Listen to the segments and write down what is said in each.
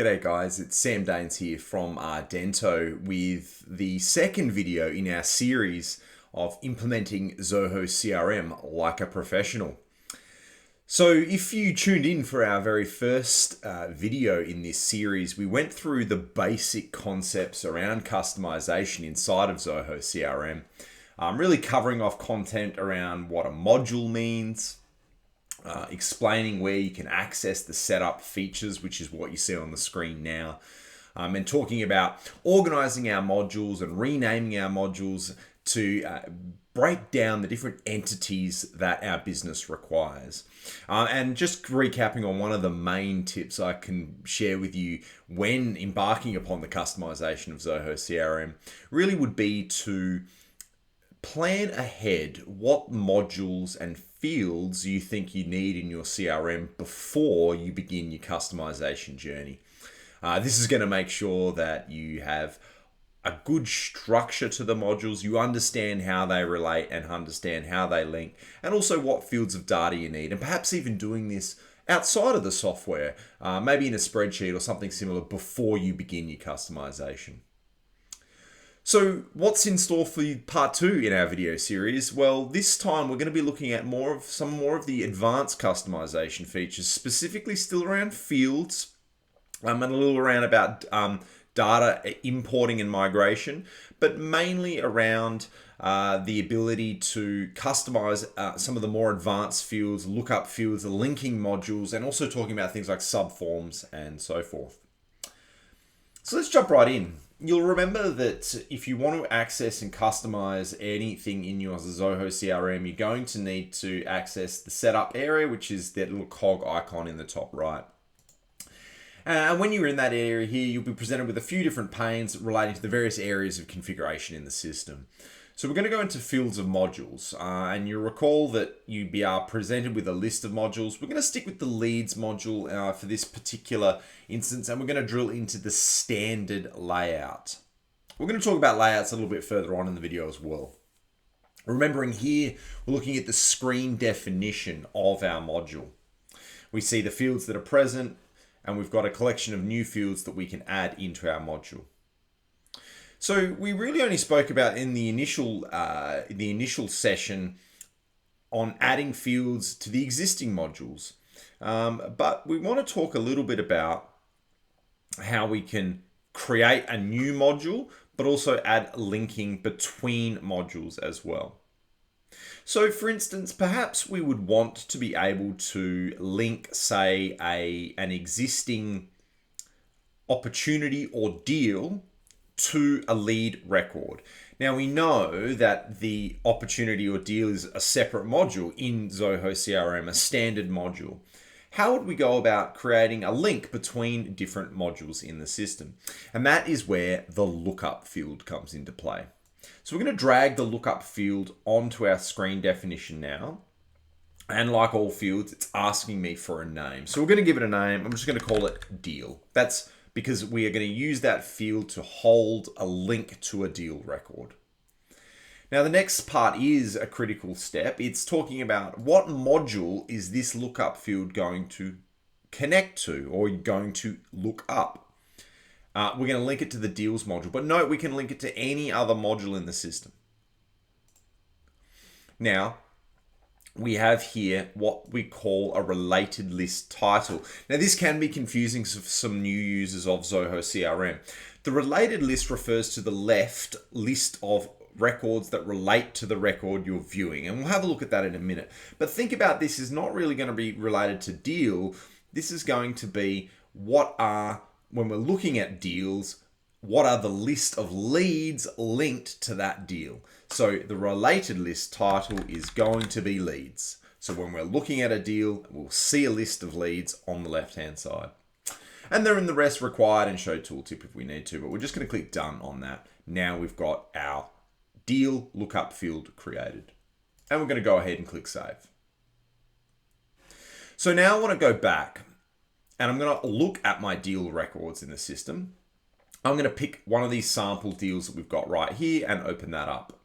G'day guys, it's Sam Daines here from Ardento with the second video in our series of implementing Zoho CRM like a professional. So if you tuned in for our very first video in this series, we went through the basic concepts around customization inside of Zoho CRM, really covering off content around what a module means, explaining where you can access the setup features, which is what you see on the screen now, and talking about organizing our modules and renaming our modules to break down the different entities that our business requires. And just recapping on one of the main tips I can share with you when embarking upon the customization of Zoho CRM really would be to plan ahead what modules and fields you think you need in your CRM before you begin your customization journey. This is going to make sure that you have a good structure to the modules, you understand how they relate and understand how they link, and also what fields of data you need, and perhaps even doing this outside of the software, maybe in a spreadsheet or something similar before you begin your customization. So what's in store for part 2 in our video series? Well, this time we're going to be looking at some more of the advanced customization features, specifically still around fields, and a little around about data importing and migration, but mainly around the ability to customize some of the more advanced fields, lookup fields, linking modules, and also talking about things like subforms and so forth. So let's jump right in. You'll remember that if you want to access and customize anything in your Zoho CRM, you're going to need to access the setup area, which is that little cog icon in the top right. And when you're in that area here, you'll be presented with a few different panes relating to the various areas of configuration in the system. So we're going to go into fields of modules, and you'll recall that you'd be presented with a list of modules. We're going to stick with the leads module for this particular instance, and we're going to drill into the standard layout. We're going to talk about layouts a little bit further on in the video as well. Remembering here, we're looking at the screen definition of our module. We see the fields that are present, and we've got a collection of new fields that we can add into our module. So we really only spoke about in the initial session on adding fields to the existing modules, but we want to talk a little bit about how we can create a new module, but also add linking between modules as well. So for instance, perhaps we would want to be able to link, say, an existing opportunity or deal to a lead record. Now we know that the opportunity or deal is a separate module in Zoho CRM, a standard module. How would we go about creating a link between different modules in the system? And that is where the lookup field comes into play. So we're going to drag the lookup field onto our screen definition now. And like all fields, it's asking me for a name. So we're going to give it a name. I'm just going to call it deal. That's because we are going to use that field to hold a link to a deal record. Now the next part is a critical step. It's talking about what module is this lookup field going to connect to or going to look up. We're going to link it to the deals module, but note we can link it to any other module in the system. Now, we have here what we call a related list title. Now this can be confusing for some new users of Zoho CRM. The related list refers to the left list of records that relate to the record you're viewing, and we'll have a look at that in a minute. But think about this is not really going to be related to deal. This is going to be when we're looking at deals, what are the list of leads linked to that deal? So the related list title is going to be leads. So when we're looking at a deal, we'll see a list of leads on the left-hand side. And then the rest required and show tooltip if we need to, but we're just going to click done on that. Now we've got our deal lookup field created. And we're going to go ahead and click save. So now I want to go back and I'm going to look at my deal records in the system. I'm going to pick one of these sample deals that we've got right here and open that up.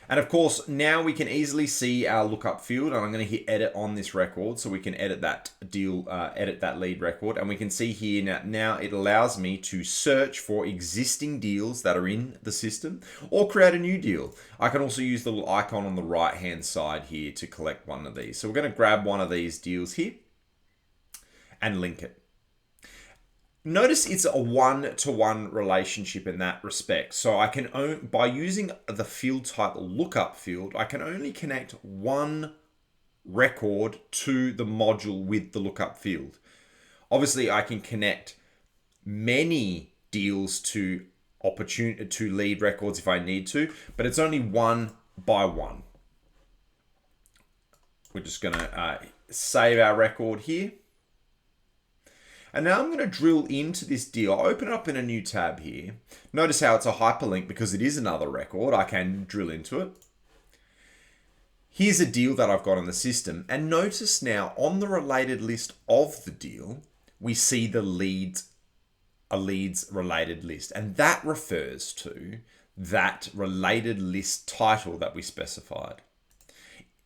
And of course, now we can easily see our lookup field, and I'm going to hit edit on this record so we can edit that deal, edit that lead record. And we can see here now it allows me to search for existing deals that are in the system or create a new deal. I can also use the little icon on the right-hand side here to collect one of these. So we're going to grab one of these deals here and link it. Notice it's a one-to-one relationship in that respect. So I can by using the field type lookup field, I can only connect one record to the module with the lookup field. Obviously, I can connect many deals to lead records if I need to, but it's only one by one. We're just going to save our record here. And now I'm going to drill into this deal. I'll open it up in a new tab here. Notice how it's a hyperlink because it is another record. I can drill into it. Here's a deal that I've got in the system. And notice now on the related list of the deal, we see the leads related list. And that refers to that related list title that we specified.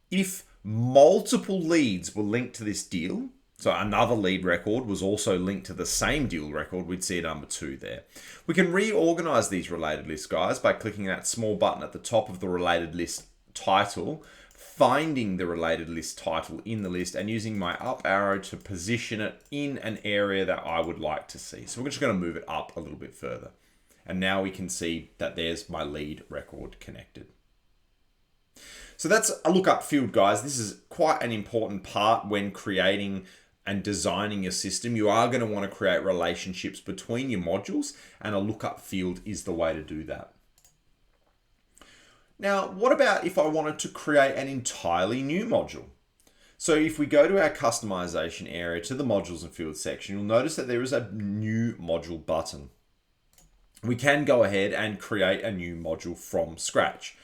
If multiple leads were linked to this deal, so another lead record was also linked to the same deal record, we'd see number 2 there. We can reorganize these related lists, guys, by clicking that small button at the top of the related list title, finding the related list title in the list, and using my up arrow to position it in an area that I would like to see. So we're just going to move it up a little bit further. And now we can see that there's my lead record connected. So that's a lookup field, guys. This is quite an important part when creating and designing your system. You are going to want to create relationships between your modules, and a lookup field is the way to do that. Now, what about if I wanted to create an entirely new module? So if we go to our customization area to the modules and fields section, you'll notice that there is a new module button. We can go ahead and create a new module from scratch.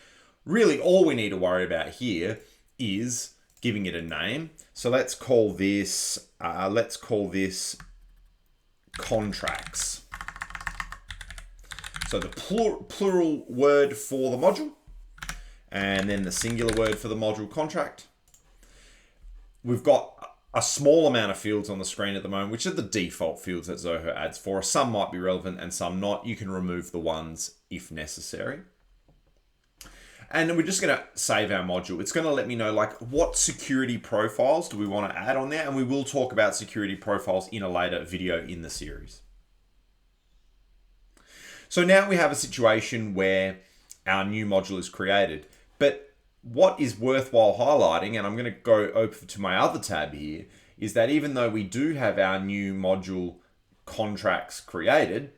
Really, all we need to worry about here is giving it a name. So let's call this contracts. So the plural word for the module, and then the singular word for the module contract. We've got a small amount of fields on the screen at the moment, which are the default fields that Zoho adds for us. Some might be relevant and some not. You can remove the ones if necessary. And we're just going to save our module. It's going to let me know like what security profiles do we want to add on there. And we will talk about security profiles in a later video in the series. So now we have a situation where our new module is created. But what is worthwhile highlighting, and I'm going to go over to my other tab here, is that even though we do have our new module contracts created,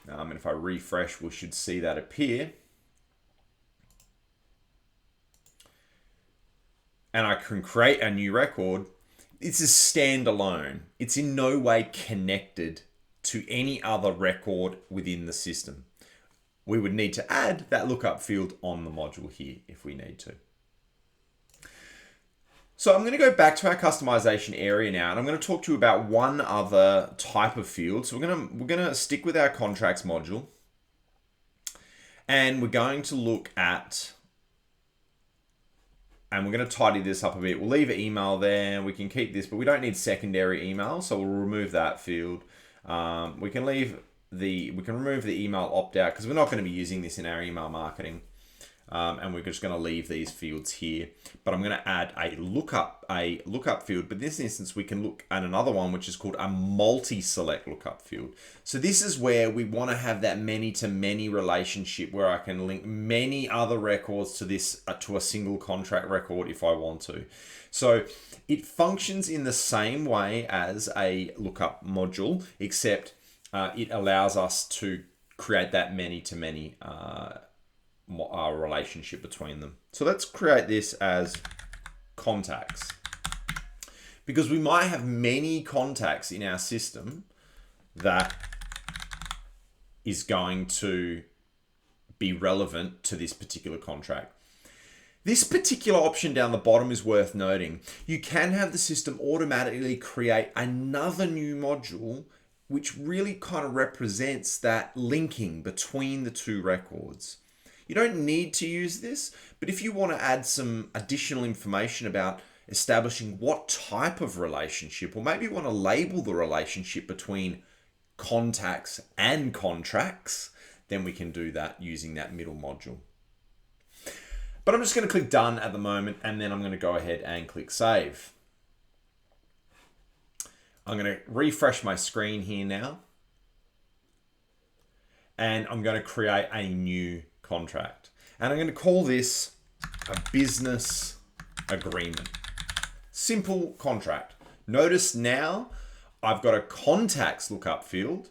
and if I refresh, we should see that appear. And I can create a new record, it's a standalone. It's in no way connected to any other record within the system. We would need to add that lookup field on the module here if we need to. So I'm going to go back to our customization area now, and I'm going to talk to you about one other type of field. So we're going to stick with our contracts module, and we're going to look at, and we're going to tidy this up a bit. We'll leave an email there. We can keep this, but we don't need secondary email, so we'll remove that field. We can remove the email opt-out because we're not going to be using this in our email marketing. And we're just going to leave these fields here. But I'm going to add a lookup field. But in this instance, we can look at another one, which is called a multi-select lookup field. So this is where we want to have that many-to-many relationship where I can link many other records to this to a single contract record if I want to. So it functions in the same way as a lookup module, except it allows us to create that many-to-many relationship between them. So let's create this as contacts, because we might have many contacts in our system that is going to be relevant to this particular contract. This particular option down the bottom is worth noting. You can have the system automatically create another new module which really kind of represents that linking between the two records. You don't need to use this, but if you want to add some additional information about establishing what type of relationship, or maybe you want to label the relationship between contacts and contracts, then we can do that using that middle module. But I'm just going to click done at the moment, and then I'm going to go ahead and click save. I'm going to refresh my screen here now, and I'm going to create a new contract. And I'm going to call this a business agreement. Simple contract. Notice now I've got a contacts lookup field,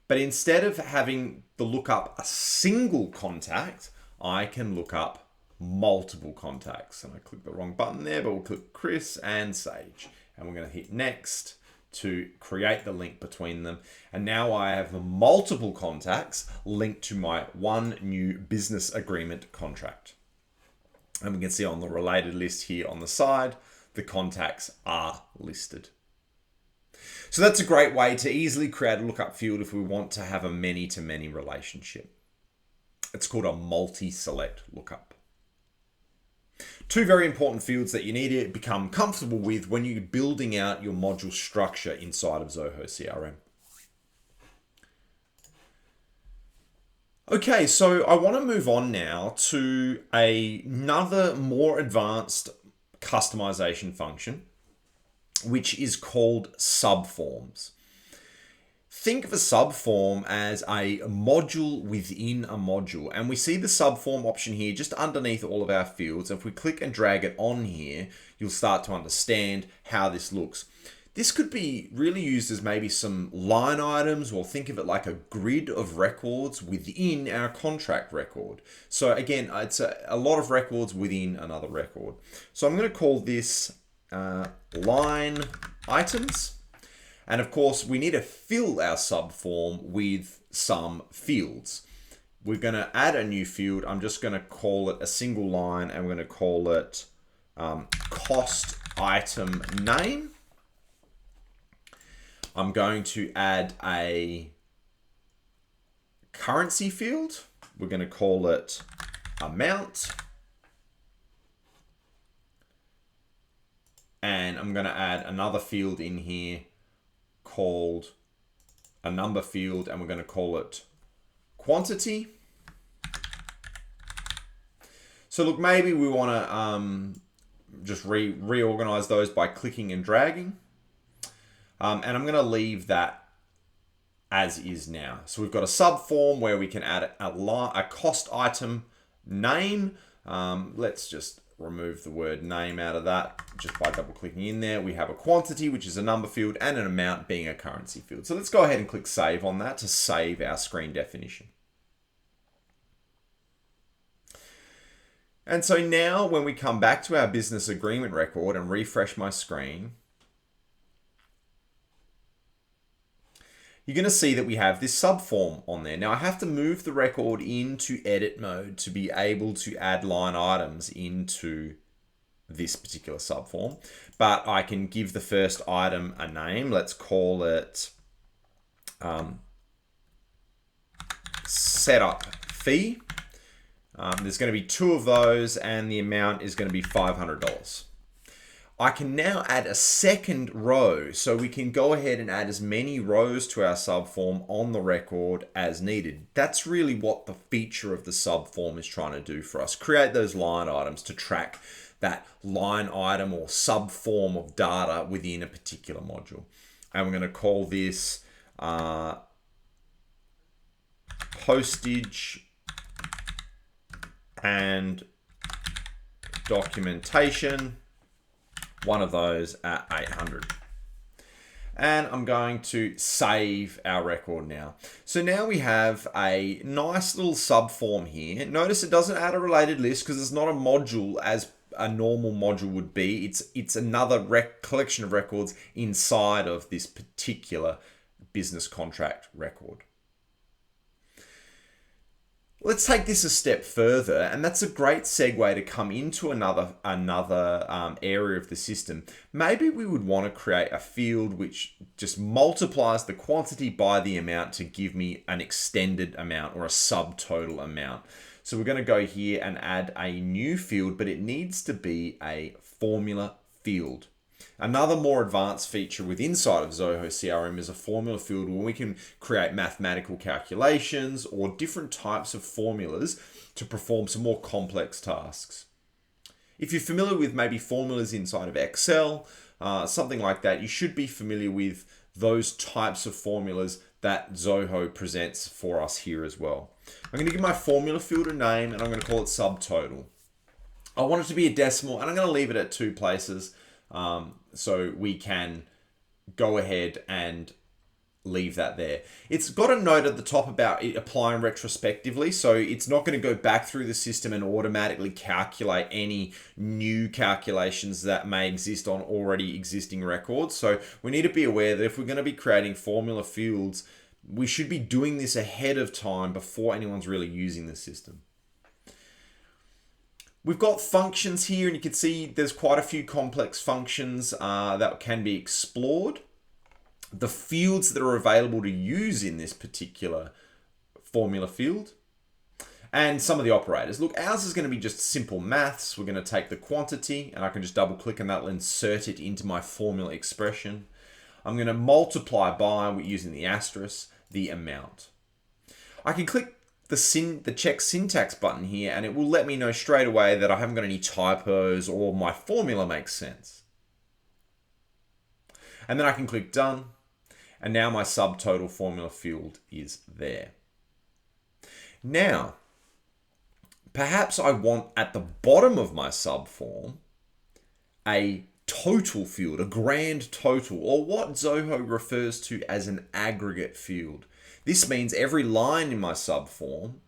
but instead of having the lookup a single contact, I can look up multiple contacts. And I clicked the wrong button there, but we'll click Chris and Sage. And we're going to hit next to create the link between them. And now I have multiple contacts linked to my one new business agreement contract. And we can see on the related list here on the side, the contacts are listed. So that's a great way to easily create a lookup field if we want to have a many-to-many relationship. It's called a multi-select lookup. Two very important fields that you need to become comfortable with when you're building out your module structure inside of Zoho CRM. Okay, so I want to move on now to another more advanced customization function, which is called Subforms. Think of a subform as a module within a module. And we see the subform option here just underneath all of our fields. If we click and drag it on here, you'll start to understand how this looks. This could be really used as maybe some line items, or think of it like a grid of records within our contract record. So again, it's a lot of records within another record. So I'm going to call this line items. And of course, we need to fill our subform with some fields. We're going to add a new field. I'm just going to call it a single line, and we're going to call it cost item name. I'm going to add a currency field. We're going to call it amount. And I'm going to add another field in here called a number field, and we're going to call it quantity. So look, maybe we want to just reorganize those by clicking and dragging. And I'm going to leave that as is now. So we've got a subform where we can add a cost item name. Let's just remove the word name out of that just by double clicking in there. We have a quantity, which is a number field, and an amount being a currency field. So let's go ahead and click save on that to save our screen definition. And so now when we come back to our business agreement record and refresh my screen, you're going to see that we have this subform on there. Now I have to move the record into edit mode to be able to add line items into this particular subform, but I can give the first item a name. Let's call it setup fee. There's going to be 2 of those, and the amount is going to be $500. I can now add a second row, so we can go ahead and add as many rows to our subform on the record as needed. That's really what the feature of the subform is trying to do for us. Create those line items to track that line item or subform of data within a particular module. And we're going to call this postage and documentation. One of those at 800. And I'm going to save our record now. So now we have a nice little subform here. Notice it doesn't add a related list because it's not a module as a normal module would be. It's another collection of records inside of this particular business contract record. Let's take this a step further, and that's a great segue to come into another area of the system. Maybe we would want to create a field which just multiplies the quantity by the amount to give me an extended amount or a subtotal amount. So we're going to go here and add a new field, but it needs to be a formula field. Another more advanced feature within inside of Zoho CRM is a formula field where we can create mathematical calculations or different types of formulas to perform some more complex tasks. If you're familiar with maybe formulas inside of Excel, something like that, you should be familiar with those types of formulas that Zoho presents for us here as well. I'm going to give my formula field a name and I'm going to call it subtotal. I want it to be a decimal and I'm going to leave it at 2 places so we can go ahead and leave that there. It's got a note at the top about it applying retrospectively, so it's not going to go back through the system and automatically calculate any new calculations that may exist on already existing records. So we need to be aware that if we're going to be creating formula fields, we should be doing this ahead of time before anyone's really using the system. We've got functions here, and you can see there's quite a few complex functions that can be explored. The fields that are available to use in this particular formula field, and some of the operators. Look, ours is going to be just simple maths. We're going to take the quantity, and I can just double click and that'll insert it into my formula expression. I'm going to multiply by, using the asterisk, the amount. I can click the check syntax button here, and it will let me know straight away that I haven't got any typos or my formula makes sense. And then I can click done. And now my subtotal formula field is there. Now, perhaps I want at the bottom of my subform a total field, a grand total, or what Zoho refers to as an aggregate field. This means every line in my subform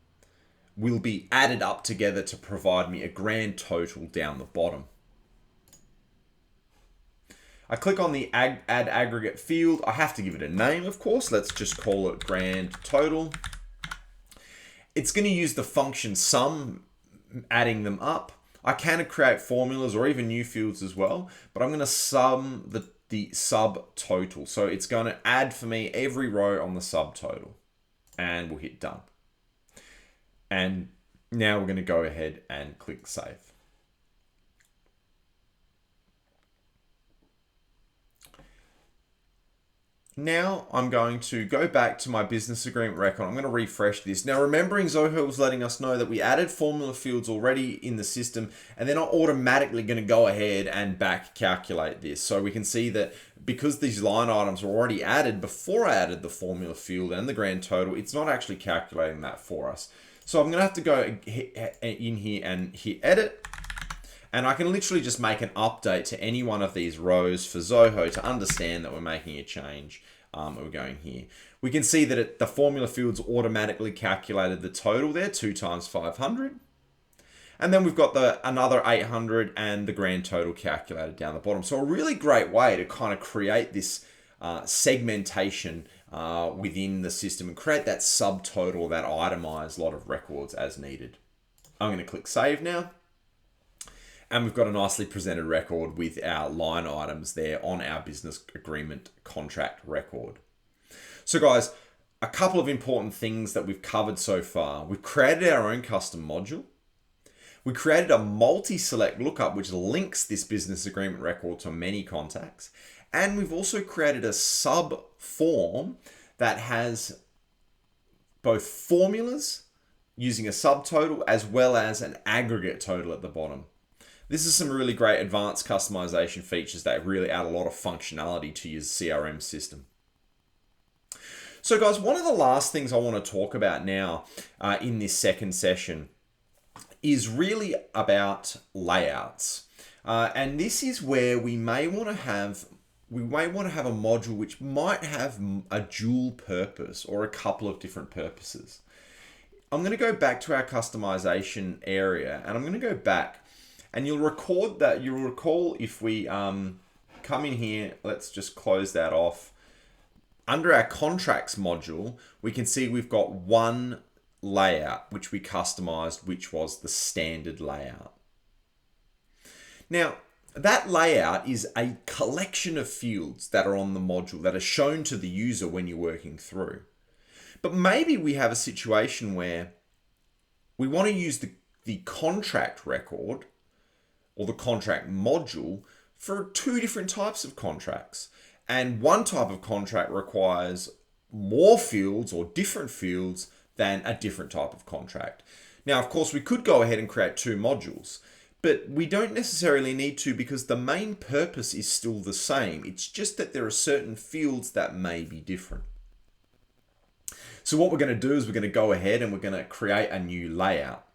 will be added up together to provide me a grand total down the bottom. I click on the add aggregate field. I have to give it a name, of course. Let's just call it grand total. It's going to use the function sum, adding them up. I can create formulas or even new fields as well, but I'm going to sum the subtotal. So it's going to add for me every row on the subtotal, and we'll hit done. And now we're going to go ahead and click save. Now I'm going to go back to my business agreement record. I'm going to refresh this. Now, remembering Zoho was letting us know that we added formula fields already in the system, and they're not automatically going to go ahead and back calculate this. So we can see that because these line items were already added before I added the formula field and the grand total, it's not actually calculating that for us. So I'm going to have to go in here and hit edit. And I can literally just make an update to any one of these rows for Zoho to understand that we're making a change. We're going here. We can see that the formula fields automatically calculated the total there, 2 times 500. And then we've got another 800 and the grand total calculated down the bottom. So a really great way to kind of create this segmentation within the system and create that subtotal, that itemized lot of records as needed. I'm going to click save now. And we've got a nicely presented record with our line items there on our business agreement contract record. So guys, a couple of important things that we've covered so far. We've created our own custom module. We created a multi-select lookup, which links this business agreement record to many contacts. And we've also created a sub form that has both formulas using a subtotal as well as an aggregate total at the bottom. This is some really great advanced customization features that really add a lot of functionality to your CRM system. So guys, one of the last things I want to talk about now in this second session is really about layouts. And this is where we may want to have a module which might have a dual purpose or a couple of different purposes. I'm going to go back to our customization area, and I'm going to go back. And you'll recall if we come in here, let's just close that off. Under our contracts module, we can see we've got one layout, which we customized, which was the standard layout. Now, that layout is a collection of fields that are on the module that are shown to the user when you're working through. But maybe we have a situation where we want to use the contract record or the contract module for two different types of contracts. And one type of contract requires more fields or different fields than a different type of contract. Now, of course, we could go ahead and create two modules, but we don't necessarily need to because the main purpose is still the same. It's just that there are certain fields that may be different. So what we're going to do is we're going to go ahead and we're going to create a new layout.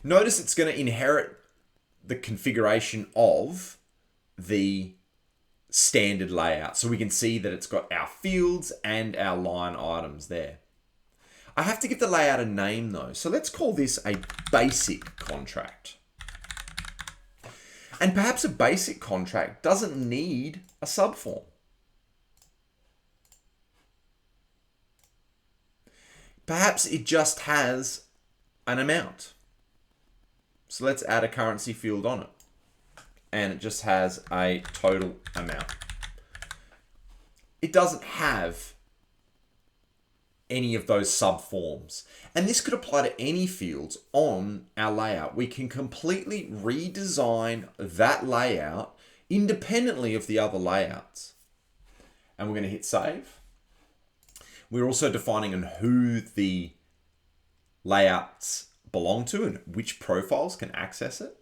Notice it's going to inherit the configuration of the standard layout. So we can see that it's got our fields and our line items there. I have to give the layout a name though. So let's call this a basic contract. And perhaps a basic contract doesn't need a subform. Perhaps it just has an amount. So let's add a currency field on it. And it just has a total amount. It doesn't have any of those subforms. And this could apply to any fields on our layout. We can completely redesign that layout independently of the other layouts. And we're going to hit save. We're also defining on who the layouts belong to and which profiles can access it.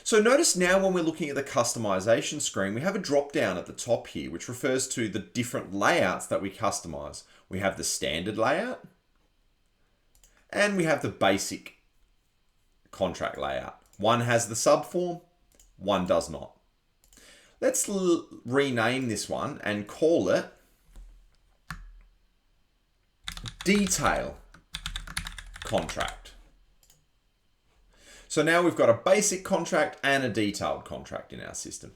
So notice now when we're looking at the customization screen, we have a drop down at the top here, which refers to the different layouts that we customize. We have the standard layout and we have the basic contract layout. One has the subform, one does not. Let's rename this one and call it detail contract. So now we've got a basic contract and a detailed contract in our system.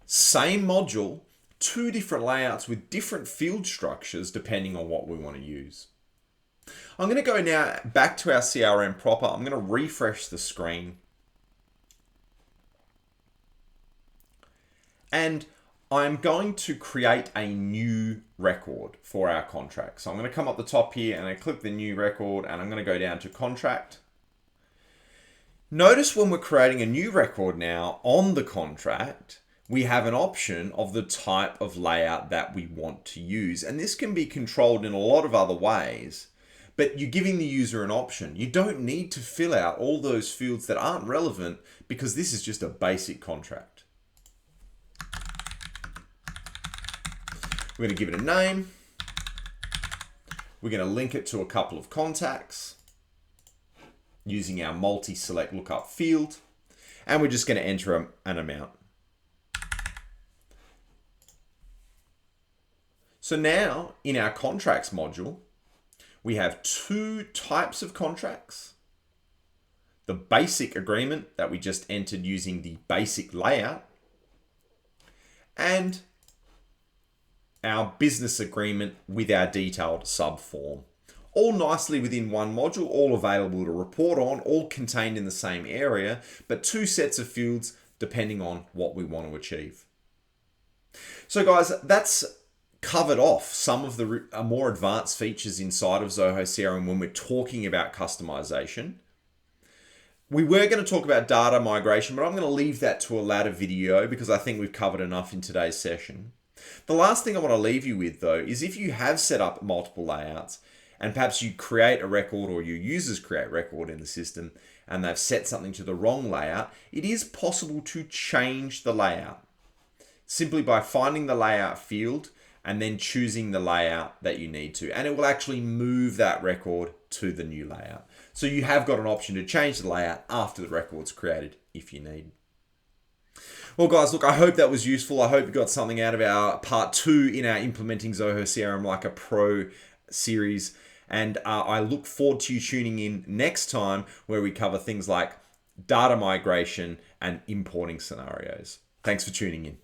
Same module, two different layouts with different field structures depending on what we want to use. I'm going to go now back to our CRM proper. I'm going to refresh the screen. And I'm going to create a new record for our contract. So I'm going to come up the top here and I click the new record and I'm going to go down to contract. Notice when we're creating a new record now on the contract, we have an option of the type of layout that we want to use. And this can be controlled in a lot of other ways, but you're giving the user an option. You don't need to fill out all those fields that aren't relevant because this is just a basic contract. We're going to give it a name. We're going to link it to a couple of contacts using our Multiselect Lookup field. And we're just going to enter an amount. So now in our contracts module, we have two types of contracts. The basic agreement that we just entered using the basic layout and our business agreement with our detailed subform. All nicely within one module, all available to report on, all contained in the same area, but two sets of fields depending on what we want to achieve. So guys, that's covered off some of the more advanced features inside of Zoho CRM when we're talking about customization. We were going to talk about data migration, but I'm going to leave that to a later video because I think we've covered enough in today's session. The last thing I want to leave you with though is if you have set up multiple layouts and perhaps you create a record or your users create a record in the system and they've set something to the wrong layout, it is possible to change the layout simply by finding the layout field and then choosing the layout that you need to, and it will actually move that record to the new layout. So you have got an option to change the layout after the record's created if you need. Well guys, look, I hope that was useful. I hope you got something out of our part 2 in our Implementing Zoho CRM Like a Pro series. And I look forward to you tuning in next time where we cover things like data migration and importing scenarios. Thanks for tuning in.